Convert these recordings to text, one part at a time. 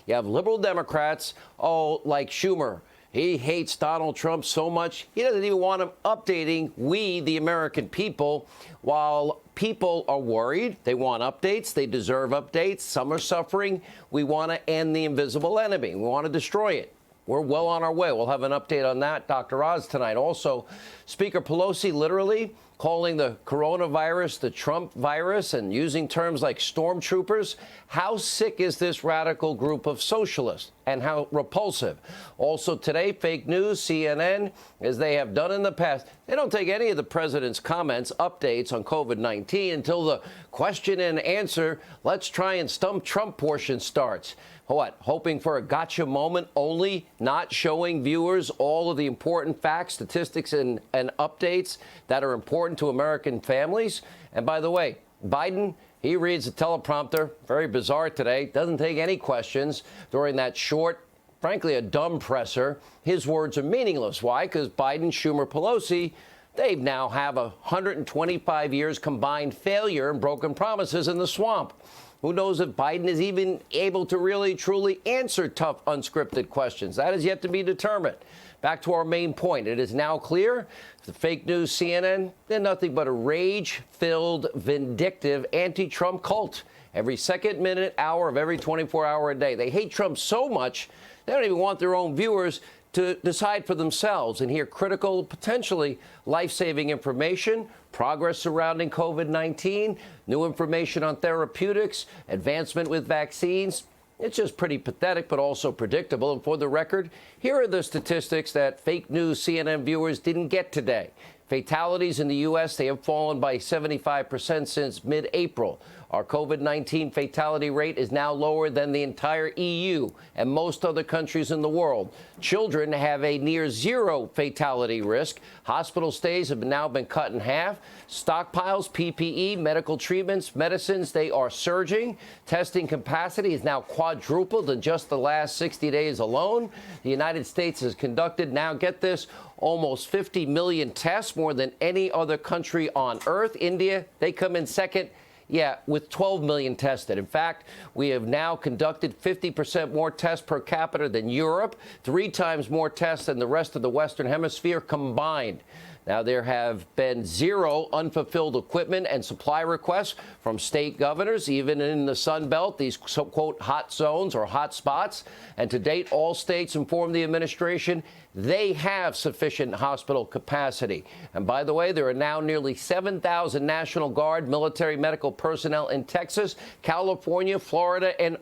You have liberal Democrats, like Schumer. He hates Donald Trump so much, he doesn't even want him updating we, the American people, while people are worried. They want updates. They deserve updates. Some are suffering. We want to end the invisible enemy. We want to destroy it. We're well on our way. We'll have an update on that, Dr. Oz, tonight. Also, Speaker Pelosi literally calling the coronavirus the Trump virus and using terms like stormtroopers. How sick is this radical group of socialists and how repulsive? Also today, fake news, CNN, as they have done in the past, they don't take any of the president's comments, updates on COVID-19 until the question and answer, let's try and stump Trump portion starts. What, hoping for a gotcha moment only, not showing viewers all of the important facts, statistics, and updates that are important to American families? And by the way, Biden, he reads the teleprompter, very bizarre today, doesn't take any questions during that short, frankly, a dumb presser. His words are meaningless. Why? Because Biden, Schumer, Pelosi, they now have 125 years combined failure and broken promises in the swamp. Who knows if Biden is even able to really, truly answer tough, unscripted questions? That is yet to be determined. Back to our main point. It is now clear the fake news CNN, they're nothing but a rage-filled, vindictive, anti-Trump cult. Every second, minute, hour of every 24-hour a day. They hate Trump so much, they don't even want their own viewers to decide for themselves and hear critical, potentially life-saving information, progress surrounding COVID-19, new information on therapeutics, advancement with vaccines. It's just pretty pathetic, but also predictable. And for the record, here are the statistics that fake news CNN viewers didn't get today. Fatalities in the U.S., they have fallen by 75% since mid-April. Our COVID-19 fatality rate is now lower than the entire EU and most other countries in the world. Children have a near zero fatality risk. Hospital stays have now been cut in half. Stockpiles, PPE, medical treatments, medicines, they are surging. Testing capacity is now quadrupled in just the last 60 days alone. The United States has conducted, now get this, almost 50 million tests, more than any other country on earth. India, they come in second. Yeah, with 12 million tested. In fact, we have now conducted 50% more tests per capita than Europe, 3 times more tests than the rest of the Western Hemisphere combined. Now, there have been 0 unfulfilled equipment and supply requests from state governors, even in the Sun Belt, these so-called hot zones or hot spots. And to date, all states informed the administration they have sufficient hospital capacity. And by the way, there are now nearly 7,000 National Guard military medical personnel in Texas, California, Florida, and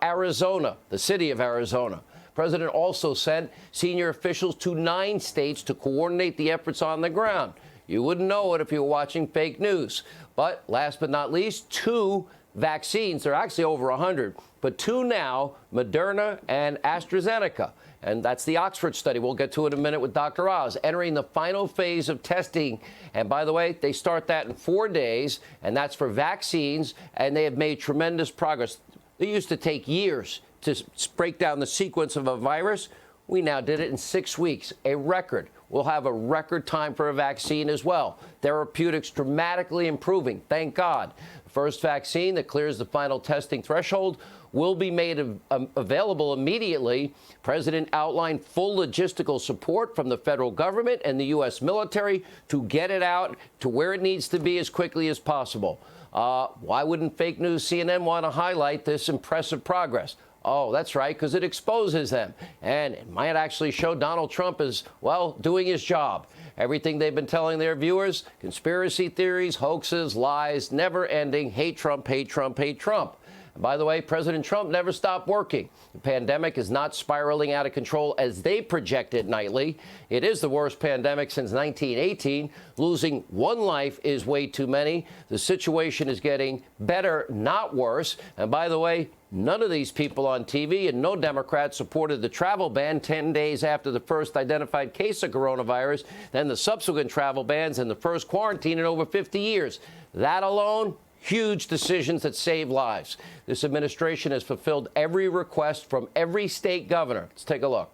Arizona, the city of Arizona. The president also sent senior officials to 9 states to coordinate the efforts on the ground. You wouldn't know it if you were watching fake news. But last but not least, 2 vaccines. There are actually over 100, but 2 now, Moderna and AstraZeneca. And that's the Oxford study. We'll get to it in a minute with Dr. Oz, entering the final phase of testing. And by the way, they start that in 4 days, and that's for vaccines, and they have made tremendous progress. It used to take years to break down the sequence of a virus. We now did it in 6 weeks, a record. We'll have a record time for a vaccine as well. Therapeutics dramatically improving, thank God. The first vaccine that clears the final testing threshold will be made available immediately. President outlined full logistical support from the federal government and the U.S. military to get it out to where it needs to be as quickly as possible. Why wouldn't fake news CNN want to highlight this impressive progress? Oh, that's right, because it exposes them. And it might actually show Donald Trump is, well, doing his job. Everything they've been telling their viewers, conspiracy theories, hoaxes, lies, never ending, hate Trump, hate Trump, hate Trump. And by the way, President Trump never stopped working. The pandemic is not spiraling out of control as they projected nightly. It is the worst pandemic since 1918. Losing 1 life is way too many. The situation is getting better, not worse. And by the way, none of these people on TV and no Democrats supported the travel ban 10 days after the first identified case of coronavirus, then the subsequent travel bans and the first quarantine in over 50 years. That alone, huge decisions that save lives. This administration has fulfilled every request from every state governor. Let's take a look.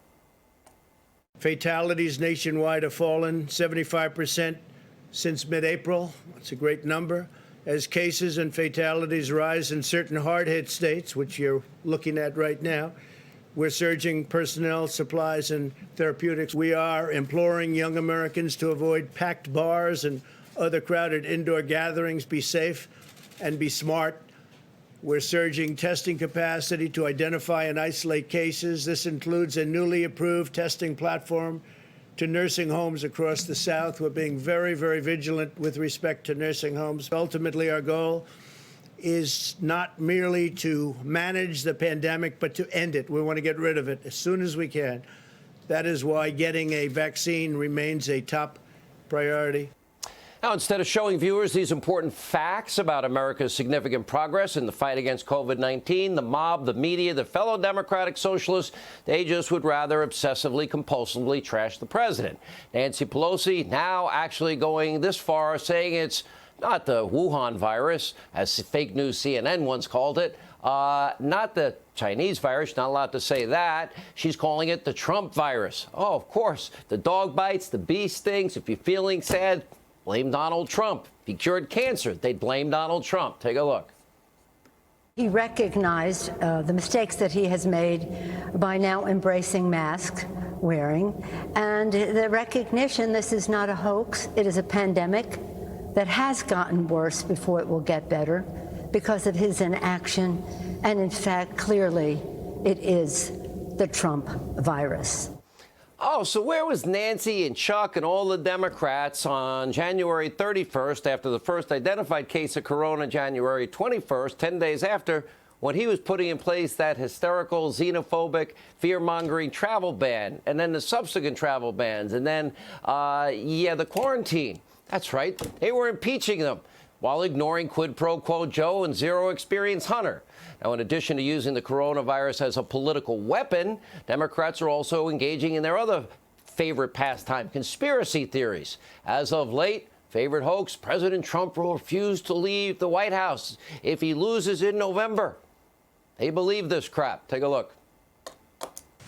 Fatalities nationwide have fallen 75% since mid-April. That's a great number. As cases and fatalities rise in certain hard-hit states, which you're looking at right now, we're surging personnel, supplies, and therapeutics. We are imploring young Americans to avoid packed bars and other crowded indoor gatherings, be safe and be smart. We're surging testing capacity to identify and isolate cases. This includes a newly approved testing platform to nursing homes across the South. We're being very, very vigilant with respect to nursing homes. Ultimately, our goal is not merely to manage the pandemic, but to end it. We want to get rid of it as soon as we can. That is why getting a vaccine remains a top priority. Now, instead of showing viewers these important facts about America's significant progress in the fight against COVID-19, the mob, the media, the fellow Democratic socialists, they just would rather obsessively, compulsively trash the president. Nancy Pelosi now actually going this far, saying it's not the Wuhan virus, as fake news CNN once called it, not the Chinese virus, not allowed to say that. She's calling it the Trump virus. Oh, of course, the dog bites, the bee stings. If you're feeling sad, blame Donald Trump. If he cured cancer, they'd blame Donald Trump. Take a look. He recognized the mistakes that he has made by now embracing mask wearing, and the recognition this is not a hoax. It is a pandemic that has gotten worse before it will get better because of his inaction. And in fact, clearly, it is the Trump virus. Oh, so where was Nancy and Chuck and all the Democrats on January 31st after the first identified case of corona, January 21st, 10 days after, when he was putting in place that hysterical, xenophobic, fear-mongering travel ban, and then the subsequent travel bans, and then, the quarantine? That's right. They were impeaching them while ignoring quid pro quo Joe and zero experience Hunter. Now, in addition to using the coronavirus as a political weapon, Democrats are also engaging in their other favorite pastime, conspiracy theories. As of late, favorite hoax, President Trump will refuse to leave the White House if he loses in November. They believe this crap. Take a look.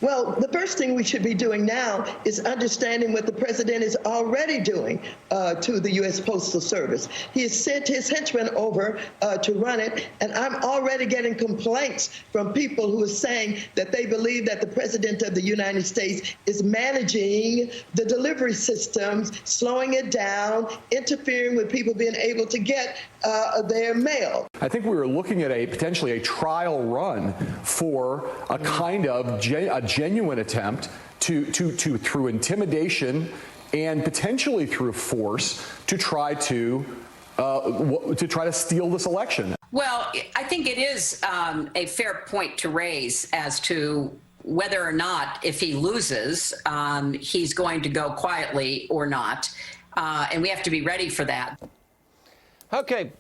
Well, the first thing we should be doing now is understanding what the president is already doing to the U.S. Postal Service. He has sent his henchmen over to run it, and I'm already getting complaints from people who are saying that they believe that the president of the United States is managing the delivery systems, slowing it down, interfering with people being able to get their mail. I think we were looking at potentially a trial run for a kind of genuine attempt to through intimidation and potentially through force to try to steal this election. Well, I think it is a fair point to raise as to whether or not, if he loses, he's going to go quietly or not, and we have to be ready for that. Okay.